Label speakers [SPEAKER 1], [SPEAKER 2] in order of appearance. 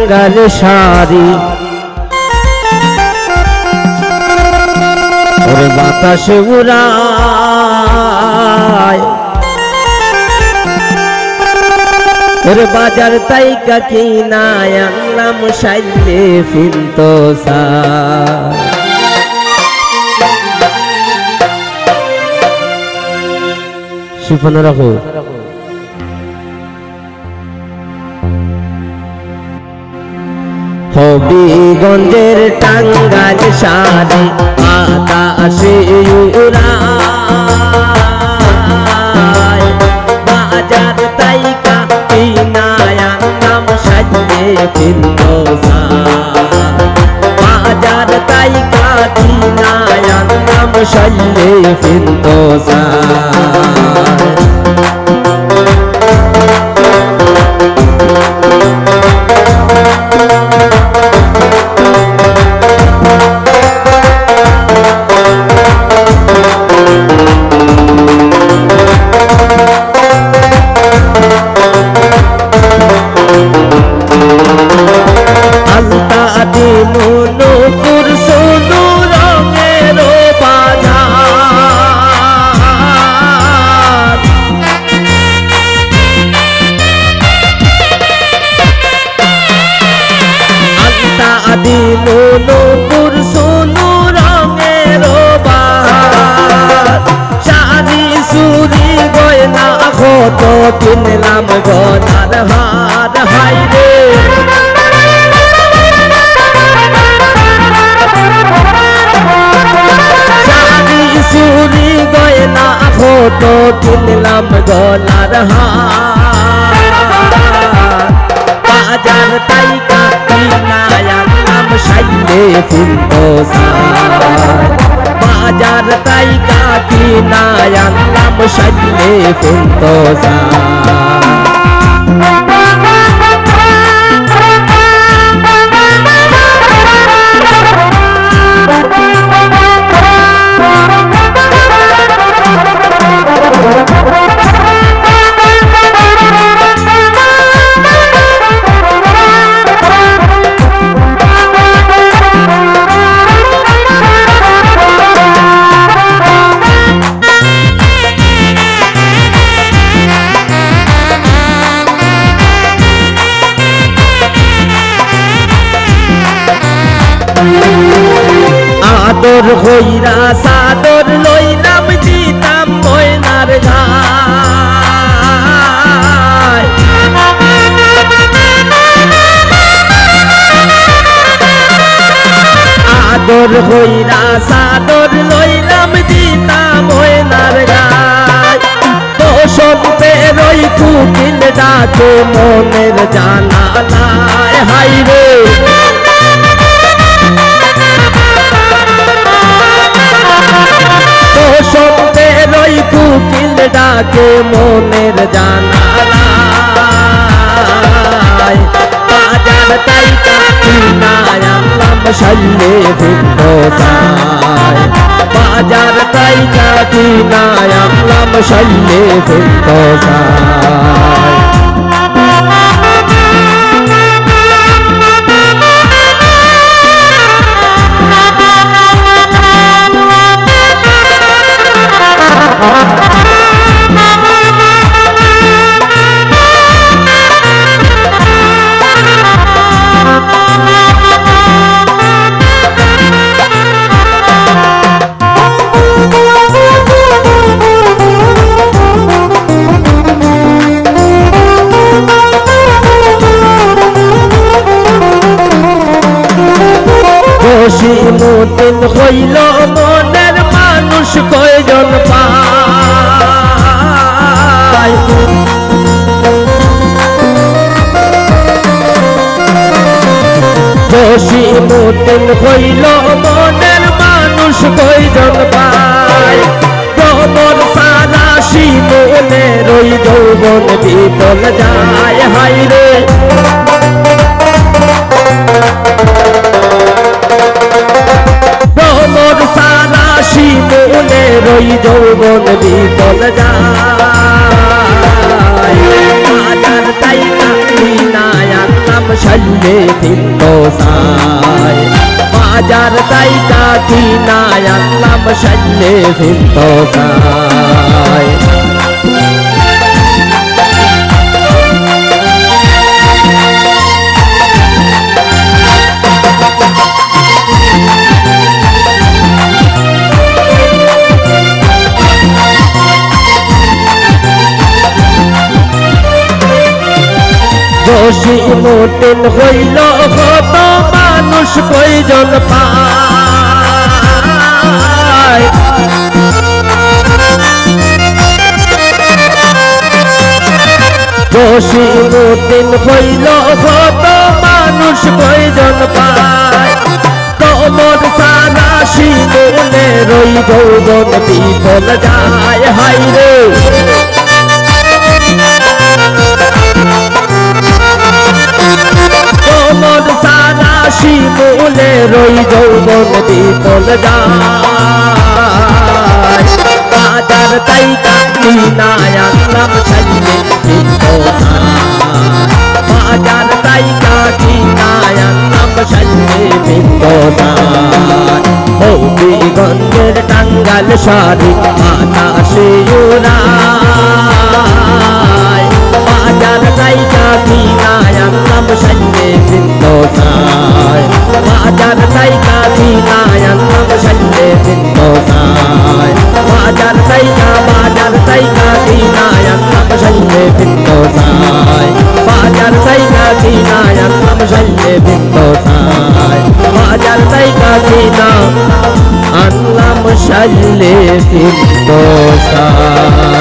[SPEAKER 1] গাল সারি ওরে বাতাসে উড়ায় ওরে বাজার তাইকা কিনায় আনলাম সাইলে ফিনতোসা শিফনা রাখো হবিগঞ্জের টাঙ্গাল শাড়ি বাতাসে উড়ায় বাজার তাইকা কিনায় আনলাম সাইলে ফিনতোসা বাজার তাইকা কিনায় আনলাম সাইলে ফিনতোসা নূপুর সোনু রঙের বাহার শাড়ি চুরি গয়না কত কিনলাম গলার হার হাইরে শাড়ি চুরি গয়না কত কিনলাম গলার হার বাজার তাইকা কিনায় সাইলে ফিনতোসা বাজার তাইকা কিনায় আনলাম সাইলে ফিনতোসা আদর হইরা সাদর লইলাম দিতাম ময়নার গায় আদর হইরা সাদর লইলাম দিতাম ময়নার গায় বসন্তে রই কুকিল ডাকে মনের জানালায় হাইরে কুকিল ডাকে মনের জানালায় বাজার তাইকা কিনায় আনলাম সাইলে ফিনতোসায় বাজার তাইকা কিনায় আনলাম সাইলে ফিনতোসায় মতিন হইল মনের মানুষ কয়জন পায় বসি মতিন হইল মনের মানুষ কয়জন পায় ভ্রমর সারা শিমনে রই যৌবন বিতল যায় হাইরে শিমনে রই যৌবন বিতল যায় বাজার তাইকা কিনায় আনলাম সাইলে সাইলে ভিন্ন সাই বাজার তাইকা কিনা আনলাম সাইলে ভিন্ন সাই রশি মোটেন হইল কত মানুষ কয়জন পায় রশি মোটেন হইল কত মানুষ কয়জন পায় তোমার সারা শিমুলে রই যৌবন বিফল যায় হাইরে তোমার সারা শিমুলে রই যৌবন বিফল যায় বাজার তাইকা কিনা আনলাম সাইলে ভিন্ন সাই বাজার তাইকা কিনা আনলাম সাইলে ভিন্ন সাই হবিগঞ্জের টাঙ্গাল শাড়ি আকাশে উড়ায় বাজার তাইকা কিনা আনলাম সাইলে ভিন্ন সাই বাজার তাইকা কিনা আনলাম সাইলে ভিন্ন সাই বাজার তাইকা কিনা আনলাম সাইলে ভিন্ন সাই বাজার তাইকা কিনা আনলাম সাইলে ভিন্ন সাই বাজার তাইকা কিনা আনলাম সাইলে ভিন্ন সাই